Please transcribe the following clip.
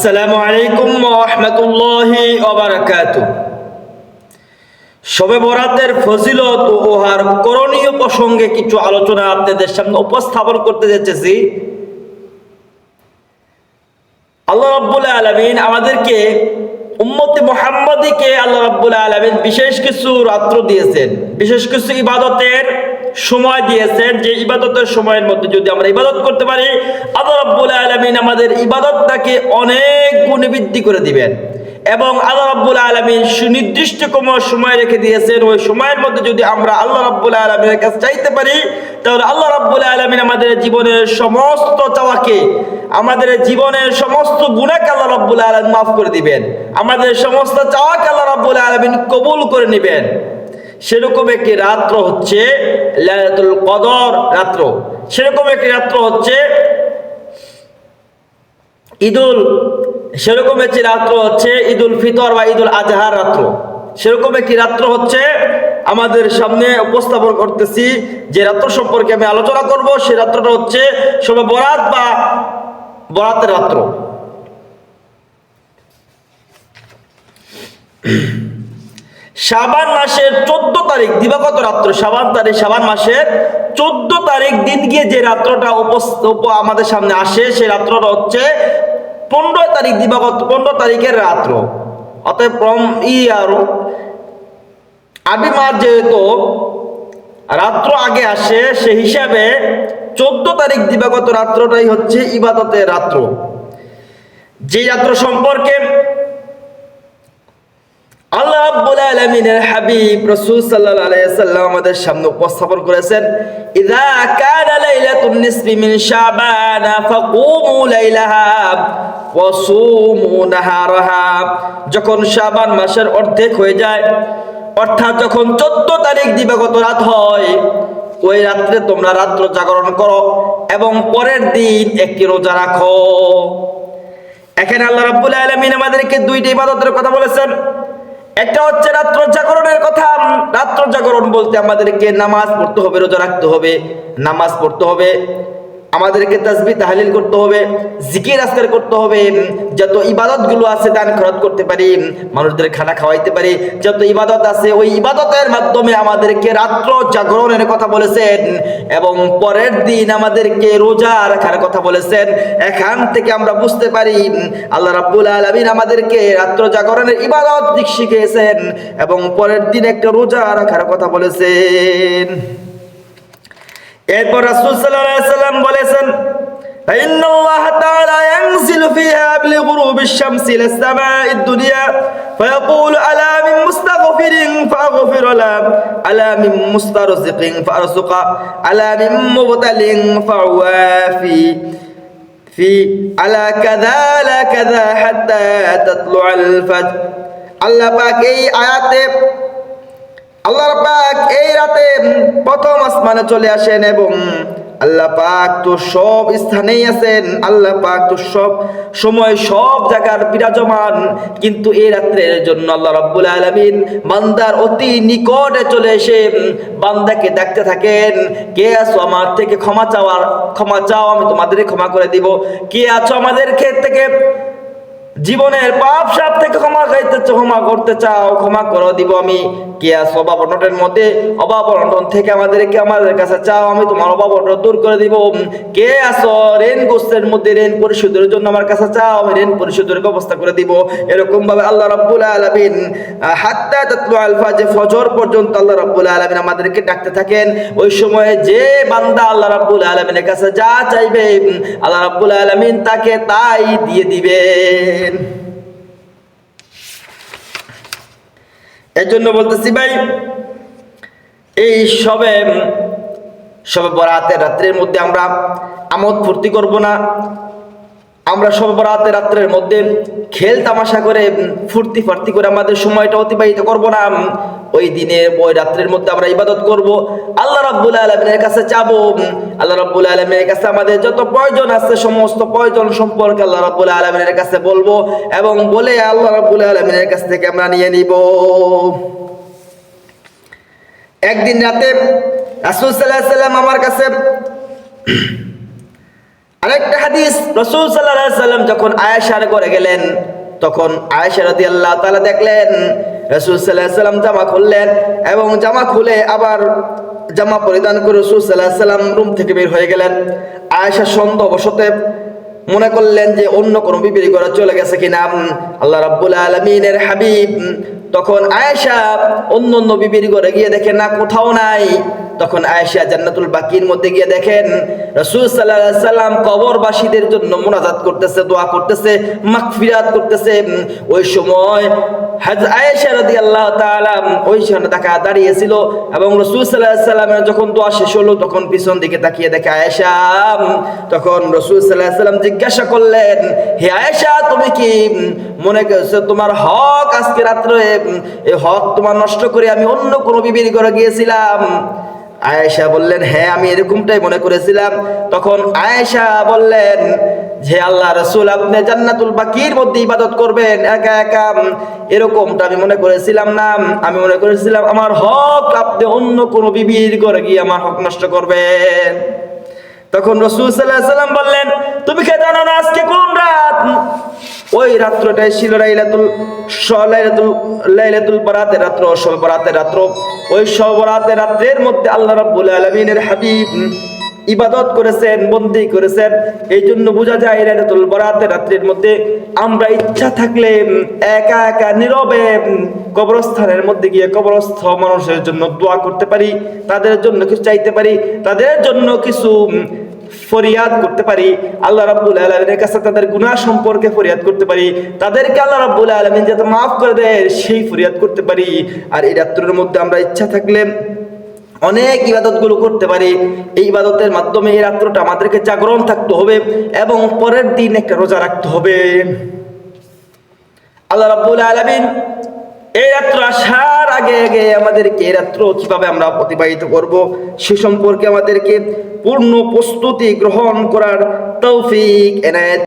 আসসালামু আলাইকুম ওয়া রাহমাতুল্লাহি ওয়া বারাকাতুহু। শবে বরাতের ফজিলত ও উহার করণীয় প্রসঙ্গে কিছু আলোচনা আপনাদের সামনে উপস্থাপন করতে যাচ্ছি। আল্লাহ রাব্বুল আলামিন আমাদেরকে উম্মতে মুহাম্মাদীকে আল্লাহ রাব্বুল আলামিন বিশেষ কিছু রাত্র দিয়েছেন, বিশেষ কিছু ইবাদতের সময় দিয়েছেন, যে ইবাদতের সময়ের মধ্যে যদি আমরা ইবাদত করতে পারি আল্লাহ রাব্বুল আলামিন আমাদের ইবাদতটাকে অনেক গুণে বৃদ্ধি করে দিবেন। এবং আল্লাহ রাব্বুল আলামিন সুনির্দিষ্ট কোনো সময় রেখে দিয়েছেন, ওই সময়ের মধ্যে যদি আমরা আল্লাহ রাব্বুল আলামিনের কাছে চাইতে পারি তাহলে আল্লাহ রাব্বুল আলামিন আমাদের জীবনের সমস্ত চাওয়াকে, আমাদের জীবনের সমস্ত গুনাহকে আল্লাহ রাব্বুল আলামিন মাফ করে দিবেন, আমাদের সমস্ত চাওয়াকে আল্লাহ রাব্বুল আলামিন কবুল করে নেবেন। সেরকম একটি রাত্র হচ্ছে লাইলাতুল কদর রাত্র। সেরকম একটি রাত্র হচ্ছে সেরকম একটি রাত্র হচ্ছে ঈদুল ফিতর বা ঈদুল আজহার রাত্র। সেরকম একটি রাত্র হচ্ছে আমাদের সামনে উপস্থাপন করতেছি, যে রাত্র সম্পর্কে আমি আলোচনা করব। সেই রাত্রটা হচ্ছে শবে বরাত বা বরাতের রাত্র। শাবান মাসের 14 তারিখ দিবাগত রাত্র, শাবান মাসের 14 তারিখ দিন গিয়ে যে রাত্রটা আমাদের সামনে আসে, সেই রাত্রটা হচ্ছে 15 তারিখ দিবাগত 15 তারিখের রাত্র। অতএব আরবি মাস যেহেতু রাত্র আগে আসে, সেই হিসাবে 14 তারিখ দিবাগত রাত্রটাই হচ্ছে ইবাদতের রাত্র। যে রাত্র সম্পর্কে আল্লাহ রাব্বুল আলামিনের হাবিব রাসূল সাল্লাল্লাহু আলাইহি ওয়াসাল্লাম আমাদের সামনে উপস্থাপন করেছেন, ইযা কানা লাইলাতুন নিসফি মিন শাবান ফাকুমু লাইলাহা ওয়া সুমু নাহারাহা। যখন শাবান মাসের অর্ধেক হয়ে যায়, অর্থাৎ যখন 14 তারিখ দিবাগত রাত হয়, ওই রাত্রে তোমরা রাত্র জাগরণ করো এবং পরের দিন একটি রোজা রাখো। এখানে আল্লাহ রাব্বুল আলামিন আমাদেরকে দুইটি ইবাদতের কথা বলেছেন। একটা হচ্ছে রাত্র জাগরণের কথা। রাত্র জাগরণ বলতে আমাদেরকে নামাজ পড়তে হবে, রোজা রাখতে হবে, নামাজ পড়তে হবে, আমাদেরকে তাসবিহ তাহলিল করতে হবে, জিকির আজকার করতে হবে, যত ইবাদতগুলো আছে দান খরচ করতে পারি, মানুষদের খানা খাওয়াইতে পারি, যত ইবাদত আছে ওই ইবাদতের মাধ্যমে আমাদেরকে রাত্র জাগরণের কথা বলেছেন এবং পরের দিন আমাদেরকে রোজা রাখার কথা বলেছেন। এখান থেকে আমরা বুঝতে পারি আল্লাহ রাব্বুল আলামিন আমাদেরকে রাত্র জাগরণের ইবাদত শিখিয়েছেন এবং পরের দিন একটা রোজা রাখার কথা বলেছেন। এরপর রাসূল সাল্লাল্লাহু আলাইহি ওয়াসাল্লাম বলেছেন, ইন্নাল্লাহা তাআলা ইয়ানজিলু ফিহা বিগুরুবিশ শামসি ইলাস সামাঈদ দুনিয়া ফায়াকুলু আলা মিন মুস্তাগফিরিন ফাগফির লাহু আলা মিন মুস্তারজিকিন ফারযুকা আলা মিন মুবতালিন ফাওয়াফি ফি আলা কাযা হাত্তা তাতলুআল ফাজর। আল্লাহ পাক এই আয়াতে আল্লাহ পাক এই রাতে প্রথম আসমানে চলে আসেন এবং আল্লাহ পাক তো সব স্থানেই আছেন, আল্লাহ পাক তো সব সময় সব জায়গার বিরাজমান, কিন্তু এই রাত্রের জন্য আল্লাহ রাব্বুল আলামিন বান্দার অতি নিকটে চলে এসে বান্দাকে ডাকতে থাকেন, কে আছো আমার থেকে ক্ষমা চাও, আমি তোমাদেরকে ক্ষমা করে দিব। কে আছো আমাদের থেকে জীবনের পাপ সাপ থেকে ক্ষমা করতে চাও, ক্ষমা করে দিব আমি। কে আছো অভাব অনটনের মধ্যে, অভাব অনটন থেকে আমাদের কাছে চাও, আমি তোমার অভাব অনটন দূর করে দিব। কে আছো ঋণ গ্রস্তের মধ্যে, ঋণ পরিশোধের জন্য আমার কাছে চাও, আমি ঋণ পরিশোধের ব্যবস্থা করে দিব। এরকম ভাবে আল্লাহ রাব্বুল আলামিন হাত্তা তাতলুআল ফাজর, ফজর পর্যন্ত আল্লাহ রাব্বুল আলামিন আমাদেরকে ডাকতে থাকেন। ওই সময়ে যে বান্দা আল্লাহ রাব্বুল আলামিনের কাছে যা চাইবে আল্লাহ রাব্বুল আলামিন তাকে তাই দিয়ে দিবেন। এর জন্য বলতেছি ভাই, এই সবে বরাতের রাত্রের মধ্যে আমরা আমোদ ফুর্তি করব না। আমরা সবে বরাতের রাত্রের মধ্যে খেল তামাশা করে ফুর্তি ফার্তি করে আমাদের সময়টা অতিবাহিত করব না। ওই দিনে ওই রাত্রের মধ্যে আমরা ইবাদত করব, আল্লাহ রাব্বুল আলামিনের কাছে চাবো, আল্লাহ রাব্বুল আলামিনের কাছে আমাদের যত প্রয়োজন আছে সমস্ত প্রয়োজন সম্পর্কে আল্লাহ রাব্বুল আলামিনের কাছে বলবো এবং বলে আল্লাহ রাব্বুল আলামিনের কাছ থেকে আমরা নিয়ে নিব। একদিন রাতে রাসূল সাল্লাল্লাহু আলাইহি ওয়াসাল্লাম আমার কাছে আরেকটা হাদিস, রাসূল সাল্লাল্লাহু আলাইহি সাল্লাম যখন আয়েশার ঘরে গেলেন, তখন আয়েশা রাদিয়াল্লাহু তাআলা দেখলেন রাসূল সাল্লাল্লাহু আলাইহি সাল্লাম জামা খুললেন এবং জামা খুলে আবার জামা পরিধান করে রাসূল সাল্লাল্লাহু আলাইহি সাল্লাম রুম থেকে বের হয়ে গেলেন। আয়েশা সন্দেহবশত মনে করলেন যে অন্য কোনো বিবির ঘরে চলে গেছে কিনা আল্লাহ রাব্বুল আলামিনের হাবিব। তখন আয়েশা অন্য বিবির ঘরে গিয়ে দেখেন না, কোথাও নাই। তখন আয়েশা জান্নাতুল বাকির মধ্যে গিয়ে দেখেন রাসূল সাল্লাল্লাহু আলাইহি সাল্লাম কবরবাসীদের জন্য মুনাজাত করতেছে, দোয়া করতেছে, মাগফিরাত করতেছে। ওই সময় হযরত আয়েশা রাদিয়াল্লাহু তাআলা ওই সময় দাঁড়িয়েছিল এবং রাসূল সাল্লাল্লাহু আলাইহি সাল্লামের যখন দোয়া শেষ হলো তখন পিছন দিকে তাকিয়ে দেখে আয়েশা। তখন রাসূল সাল্লাল্লাহু আলাইহি সাল্লাম জিজ্ঞাসা করলেন, হে আয়েশা, তুমি কি মনে করছো তোমার হক আজকে রাত্রে এই হক তোমার নষ্ট করে আমি অন্য কোনো বিবির ঘরে গিয়েছিলাম? আয়েশা বললেন, হ্যাঁ, আমি এরকমটাই মনে করেছিলাম। তখন আয়েশা বললেন যে আল্লাহ রাসূল, আপনি জান্নাতুল বাকির মধ্যে ইবাদত করবেন একা একা, এরকমটা আমি মনে করেছিলাম না। আমি মনে করেছিলাম আমার হক আপনি অন্য কোনো বিবির ঘরে গিয়ে আমার হক নষ্ট করবেন। তখন রাসূল সাল্লাল্লাহু আলাইহি সাল্লাম বললেন, তুমি কি জানো না আজকে কোন রাত? ওই রাত্রটাই ছিল লাইলাতুল বারাতের রাত্র, শবে বরাতের রাত্র। ওই শবে বরাতের রাত্রের মধ্যে আল্লাহ রাব্বুল আলামিনের হাবিব ইবাদত করেছেন, বন্দী করেছেন। এই জন্য বোঝা যায় লাইলাতুল বারাতের রাত্রির মধ্যে আমরা ইচ্ছা থাকলে একা একা নীরবে কবরস্থানের মধ্যে গিয়ে কবরস্থ মানুষের জন্য দোয়া করতে পারি, তাদের জন্য কিছু চাইতে পারি, তাদের জন্য কিছু ফরিয়াদ করতে পারি, আল্লাহ রাব্বুল আলামিনের কাছে তাদের গুনাহ সম্পর্কে ফরিয়াদ করতে পারি, তাদেরকে আল্লাহ রাব্বুল আলামিন যাতে মাফ করে দেয় সেই ফরিয়াদ করতে পারি। আর এই রাত্রের মধ্যে আমরা ইচ্ছা থাকলে অনেক ইবাদতগুলো করতে পারি। এই ইবাদতের মাধ্যমে এই রাত্রটা আমাদেরকে জাগরণ থাকতে হবে এবং পরের দিন একটা রোজা রাখতে হবে। আল্লাহ রাব্বুল আলামিন এই রাত্র আসার আগে আগে আমাদেরকে এই রাত্র কিভাবে আমরা অতিবাহিত করব সে সম্পর্কে আমাদেরকে পূর্ণ প্রস্তুতি গ্রহণ করার তৌফিক এনায়েত